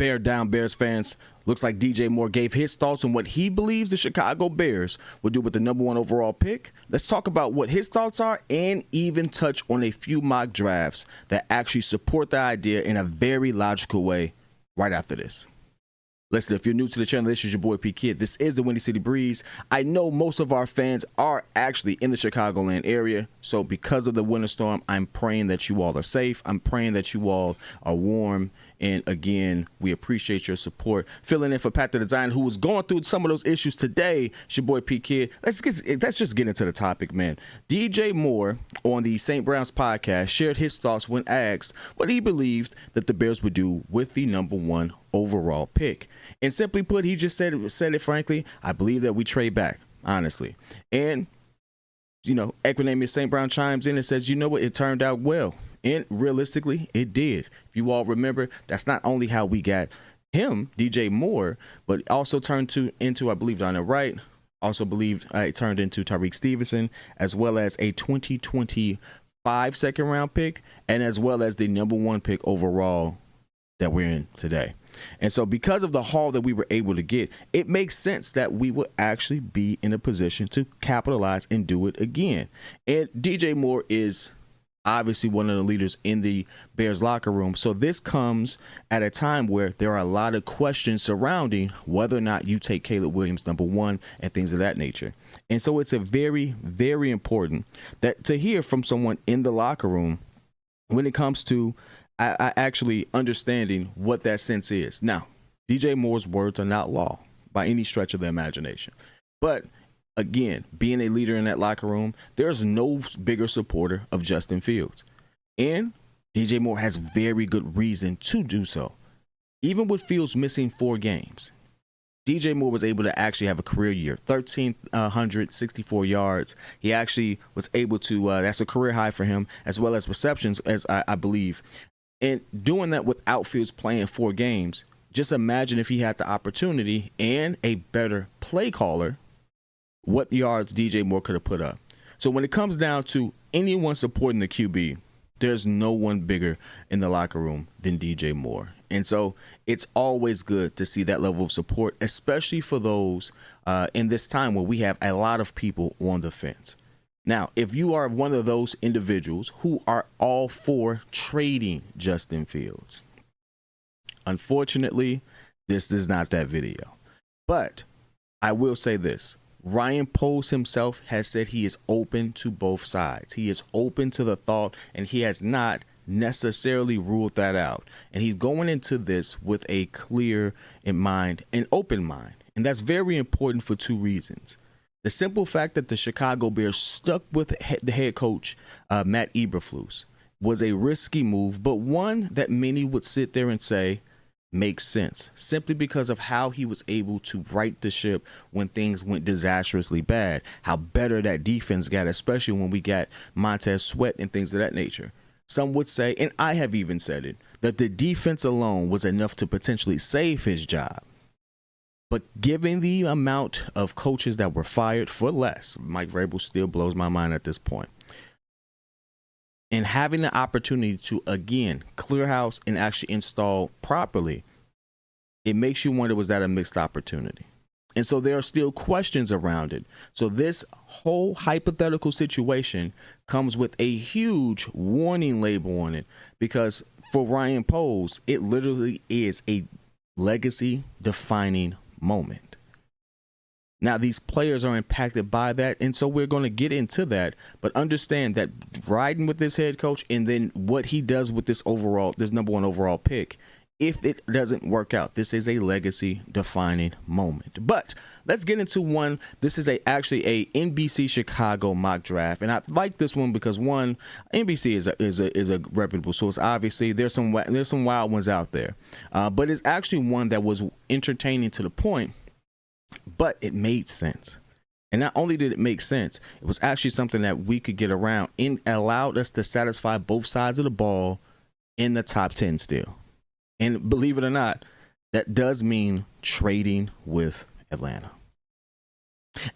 Bear down, Bears fans. Looks like DJ Moore gave his thoughts on what he believes the Chicago Bears will do with the #1 overall pick. Let's talk about what his thoughts are and even touch on a few mock drafts that actually support the idea in a very logical way right after this. Listen, if you're new to the channel, this is your boy Pkidd. This is the Windy City Breeze. I know most of our fans are actually in the Chicagoland area. So because of the winter storm, I'm praying that you all are safe. I'm praying that you all are warm. And again, we appreciate your support. Filling in for Pat the Design, who was going through some of those issues today. It's your boy Pkidd. Let's just get into the topic, man. DJ Moore on the St. Brown's podcast shared his thoughts when asked what he believed that the Bears would do with the #1 overall pick. And simply put, he just said it frankly, I believe that we trade back, honestly. And, you know, Equinemius St. Brown chimes in and says, you know what, it turned out well. And realistically, it did. If you all remember, that's not only how we got him, DJ Moore, but it also turned into, I believe, on the right, also believed it turned into Tyreek Stevenson, as well as a 2025 second-round pick, and as well as the #1 pick overall that we're in today. And so because of the haul that we were able to get, it makes sense that we would actually be in a position to capitalize and do it again. And DJ Moore is obviously one of the leaders in the Bears locker room. So this comes at a time where there are a lot of questions surrounding whether or not you take Caleb Williams #1 and things of that nature. And so it's a very, very important that to hear from someone in the locker room when it comes to actually understanding what that sense is. Now, DJ Moore's words are not law by any stretch of the imagination. But again, being a leader in that locker room, there's no bigger supporter of Justin Fields. And DJ Moore has very good reason to do so. Even with Fields missing 4 games, DJ Moore was able to actually have a career year, 1,364 yards. He actually was able to, that's a career high for him, as well as receptions, as I believe. And doing that without Fields playing 4 games, just imagine if he had the opportunity and a better play caller, what yards DJ Moore could have put up. So when it comes down to anyone supporting the QB, there's no one bigger in the locker room than DJ Moore. And so it's always good to see that level of support, especially for those in this time where we have a lot of people on the fence. Now, if you are one of those individuals who are all for trading Justin Fields, unfortunately, this is not that video. But I will say this. Ryan Poles himself has said he is open to both sides. He is open to the thought, and he has not necessarily ruled that out. And he's going into this with a clear in mind, an open mind. And that's very important for 2 reasons. The simple fact that the Chicago Bears stuck with the head coach, Matt Eberflus, was a risky move, but one that many would sit there and say makes sense, simply because of how he was able to right the ship when things went disastrously bad, how better that defense got, especially when we got Montez Sweat and things of that nature. Some would say, and I have even said it, that the defense alone was enough to potentially save his job. But given the amount of coaches that were fired for less, Mike Vrabel still blows my mind at this point. And having the opportunity to, again, clear house and actually install properly, it makes you wonder, was that a mixed opportunity? And so there are still questions around it. So this whole hypothetical situation comes with a huge warning label on it, because for Ryan Poles, it literally is a legacy-defining moment. Now, these players are impacted by that, and so we're going to get into that. But understand that riding with this head coach and then what he does with this #1 overall pick, if it doesn't work out, this is a legacy-defining moment. But let's get into one. This is actually a NBC Chicago mock draft, and I like this one because, one, NBC is a reputable source. Obviously, there's some wild ones out there, but it's actually one that was entertaining to the point. But it made sense. And not only did it make sense, it was actually something that we could get around and allowed us to satisfy both sides of the ball in the top 10 still. And believe it or not, that does mean trading with Atlanta.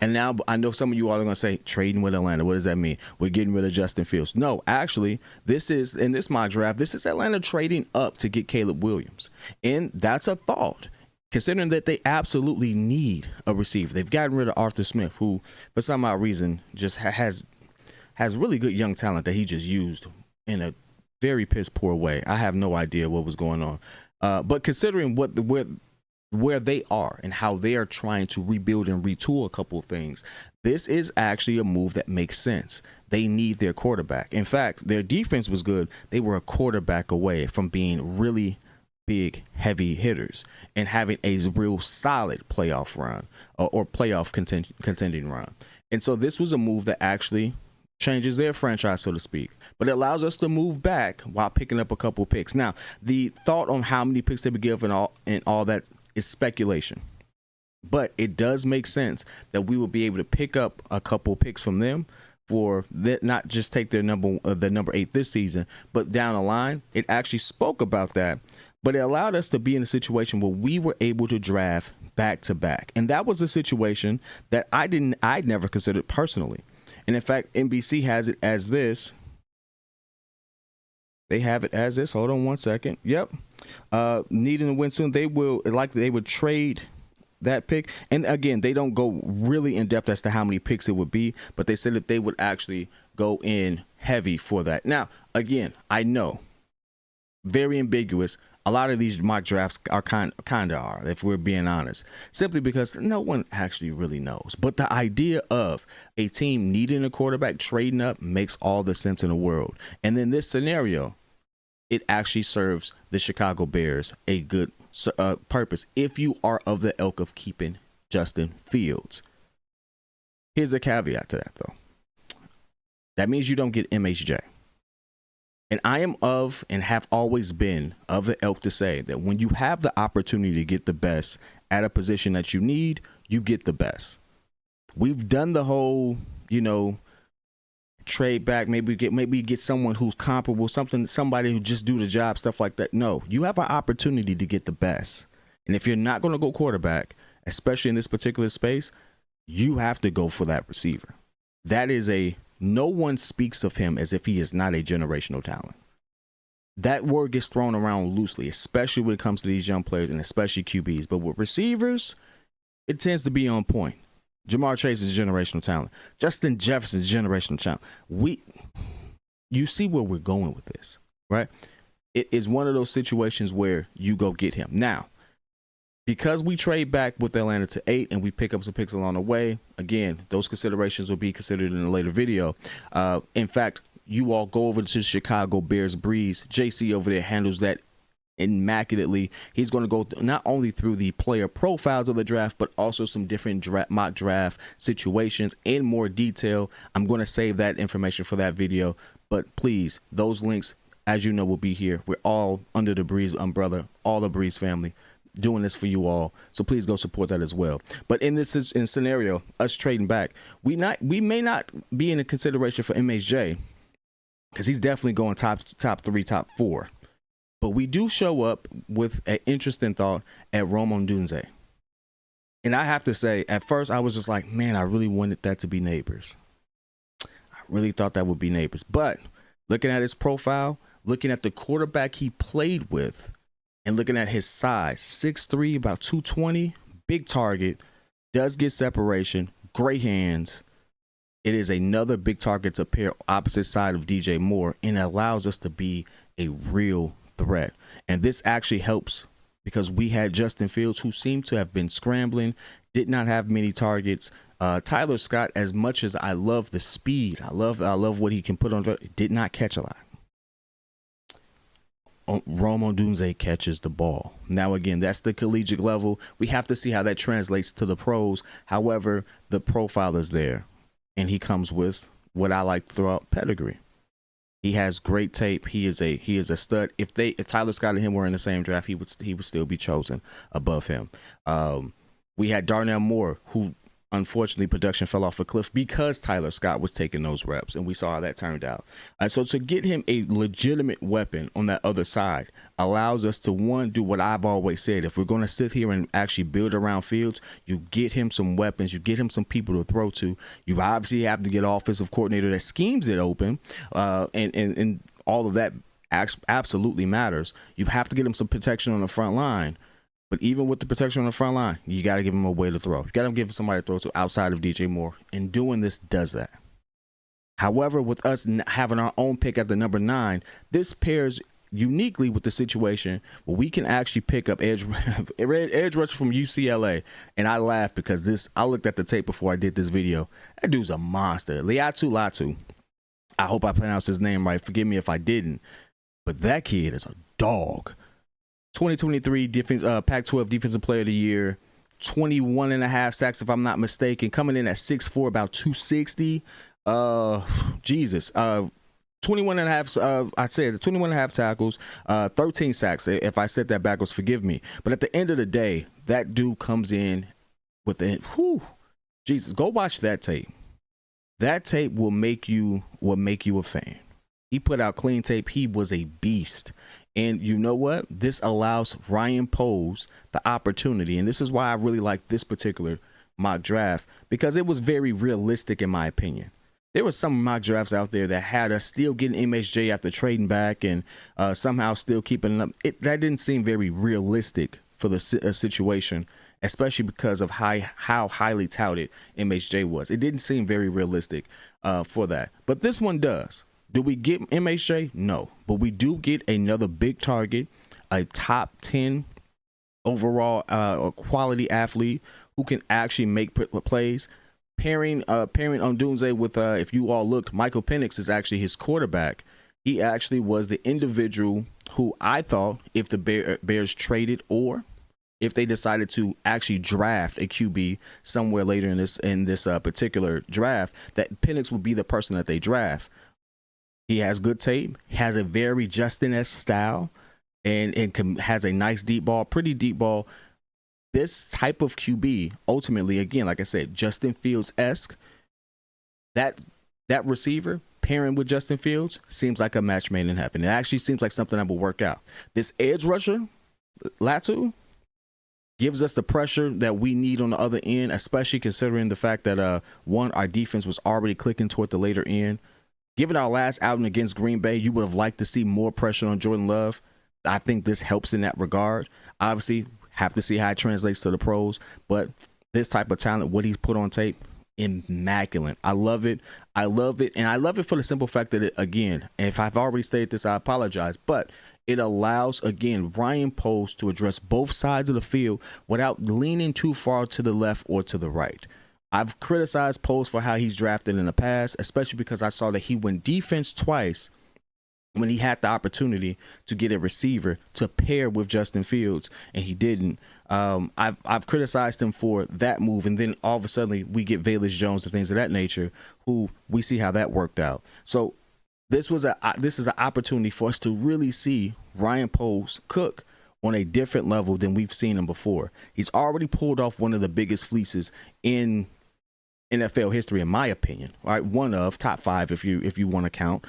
And now I know some of you all are going to say, trading with Atlanta, what does that mean? We're getting rid of Justin Fields. No, actually, this is, in this mock draft, this is Atlanta trading up to get Caleb Williams. And that's a thought, considering that they absolutely need a receiver. They've gotten rid of Arthur Smith, who, for some odd reason, just has really good young talent that he just used in a very piss poor way. I have no idea what was going on. But considering where they are and how they are trying to rebuild and retool a couple of things, this is actually a move that makes sense. They need their quarterback. In fact, their defense was good. They were a quarterback away from being really big, heavy hitters and having a real solid playoff run or playoff contending run. And so this was a move that actually changes their franchise, so to speak, but it allows us to move back while picking up a couple picks. Now, the thought on how many picks they would give and all that is speculation, but it does make sense that we will be able to pick up a couple picks from them for that, not just take their number 8 this season, but down the line. It actually spoke about that, but it allowed us to be in a situation where we were able to draft back to back, and that was a situation that I'd never considered personally. And in fact, NBC has it as this. They have it as this. Hold on one second. Yep. Needing to win soon. They would trade that pick. And again, they don't go really in depth as to how many picks it would be, but they said that they would actually go in heavy for that. Now, again, I know, very ambiguous. A lot of these mock drafts are kind of, if we're being honest, simply because no one actually really knows. But the idea of a team needing a quarterback, trading up, makes all the sense in the world. And in this scenario, it actually serves the Chicago Bears a good purpose if you are of the ilk of keeping Justin Fields. Here's a caveat to that, though. That means you don't get MHJ. And I am of and have always been of the ilk to say that when you have the opportunity to get the best at a position that you need, you get the best. We've done the whole, trade back, maybe get someone who's comparable, somebody who just do the job, stuff like that. No, you have an opportunity to get the best. And if you're not going to go quarterback, especially in this particular space, you have to go for that receiver. That is no one speaks of him as if he is not a generational talent. That word gets thrown around loosely, especially when it comes to these young players and especially QBs. But with receivers, it tends to be on point. Jamar Chase is generational talent. Justin Jefferson is generational talent. You see where we're going with this, right? It is one of those situations where you go get him. Now, because we trade back with Atlanta to 8 and we pick up some picks along the way, again, those considerations will be considered in a later video. In fact, you all go over to Chicago Bears Breeze. JC over there handles that immaculately. He's going to go not only through the player profiles of the draft, but also some different mock draft situations in more detail. I'm going to save that information for that video, but please, those links, as you know, will be here. We're all under the Breeze umbrella, all the Breeze family, doing this for you all, so please go support that as well. But in this scenario, us trading back, we may not be in a consideration for MHJ because he's definitely going top 3, top 4. But we do show up with an interesting thought at Rome Odunze. And I have to say, at first I was just like, man, I really wanted that to be Neighbors. I really thought that would be Neighbors. But looking at his profile, looking at the quarterback he played with, and looking at his size, 6'3", about 220, big target, does get separation, great hands. It is another big target to pair opposite side of DJ Moore, and it allows us to be a real threat. And this actually helps because we had Justin Fields, who seemed to have been scrambling, did not have many targets. Tyler Scott, as much as I love the speed, I love what he can put on, did not catch a lot. Rome Odunze catches the ball. Now, again, that's the collegiate level. We have to see how that translates to the pros. However, the profile is there, and he comes with what I like to throw out, pedigree. He has great tape. He is a stud. If Tyler Scott and him were in the same draft, he would still be chosen above him. We had Darnell Moore, who unfortunately, production fell off a cliff because Tyler Scott was taking those reps, and we saw how that turned out. So to get him a legitimate weapon on that other side allows us to, one, do what I've always said. If we're going to sit here and actually build around Fields, you get him some weapons, you get him some people to throw to. You obviously have to get an offensive coordinator that schemes it open, and all of that absolutely matters. You have to get him some protection on the front line. But even with the protection on the front line, you got to give him a way to throw. You got to give him somebody to throw to outside of DJ Moore. And doing this does that. However, with us having our own pick at the number 9, this pairs uniquely with the situation where we can actually pick up edge rusher from UCLA. And I laughed because I looked at the tape before I did this video. That dude's a monster. Liatu Latu. I hope I pronounced his name right. Forgive me if I didn't. But that kid is a dog. 2023 Pac-12 Defensive Player of the Year, 21 and a half sacks, if I'm not mistaken, coming in at 6'4", about 260. 21 and a half, I said 21 and a half tackles, 13 sacks. If I said that backwards, forgive me. But at the end of the day, that dude comes in with Jesus, go watch that tape. That tape will make you a fan. He put out clean tape. He was a beast. And you know what? This allows Ryan Poles the opportunity. And this is why I really like this particular mock draft, because it was very realistic in my opinion. There were some mock drafts out there that had us still getting MHJ after trading back and somehow still keeping up. That didn't seem very realistic for the situation, especially because of how highly touted MHJ was. It didn't seem very realistic for that. But this one does. Do we get MHJ? No. But we do get another big target, a top 10 overall quality athlete who can actually make plays. Pairing on Doomsday with, if you all looked, Michael Penix is actually his quarterback. He actually was the individual who I thought, if the Bears traded or if they decided to actually draft a QB somewhere later in this particular draft, that Penix would be the person that they draft. He has good tape, has a very Justin-esque style, and has a nice deep ball, pretty deep ball. This type of QB, ultimately, again, like I said, Justin Fields-esque, that receiver pairing with Justin Fields seems like a match made in heaven. It actually seems like something that will work out. This edge rusher, Latu, gives us the pressure that we need on the other end, especially considering the fact that, our defense was already clicking toward the later end. Given our last outing against Green Bay, you would have liked to see more pressure on Jordan Love. I think this helps in that regard. Obviously, have to see how it translates to the pros, but this type of talent, what he's put on tape, immaculate. I love it. And I love it for the simple fact that, again, and if I've already stated this, I apologize, but it allows, again, Ryan Poles to address both sides of the field without leaning too far to the left or to the right. I've criticized Poles for how he's drafted in the past, especially because I saw that he went defense twice when he had the opportunity to get a receiver to pair with Justin Fields, and he didn't. I've criticized him for that move, and then all of a sudden we get Velus Jones and things of that nature, who we see how that worked out. So this is an opportunity for us to really see Ryan Poles cook on a different level than we've seen him before. He's already pulled off one of the biggest fleeces in NFL history, in my opinion. All right, one of top 5 if you want to count.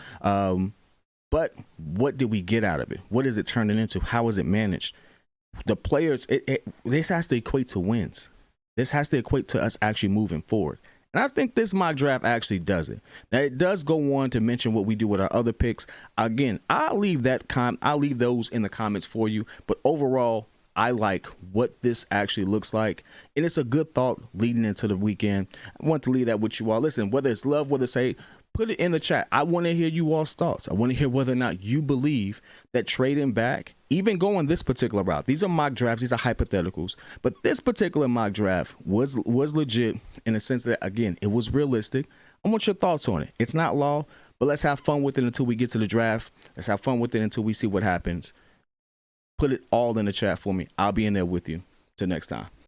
But what did we get out of it? What is it turning into? How is it managed? The players, this has to equate to wins. This has to equate to us actually moving forward. And I think this mock draft actually does it. Now, it does go on to mention what we do with our other picks. Again, I'll leave those in the comments for you. But overall, I like what this actually looks like. And it's a good thought leading into the weekend. I want to leave that with you all. Listen, whether it's love, whether it's hate, put it in the chat. I want to hear you all's thoughts. I want to hear whether or not you believe that trading back, even going this particular route, these are mock drafts, these are hypotheticals, but this particular mock draft was legit in the sense that, again, it was realistic. I want your thoughts on it. It's not law, but let's have fun with it until we get to the draft. Let's have fun with it until we see what happens. Put it all in the chat for me. I'll be in there with you. Till next time.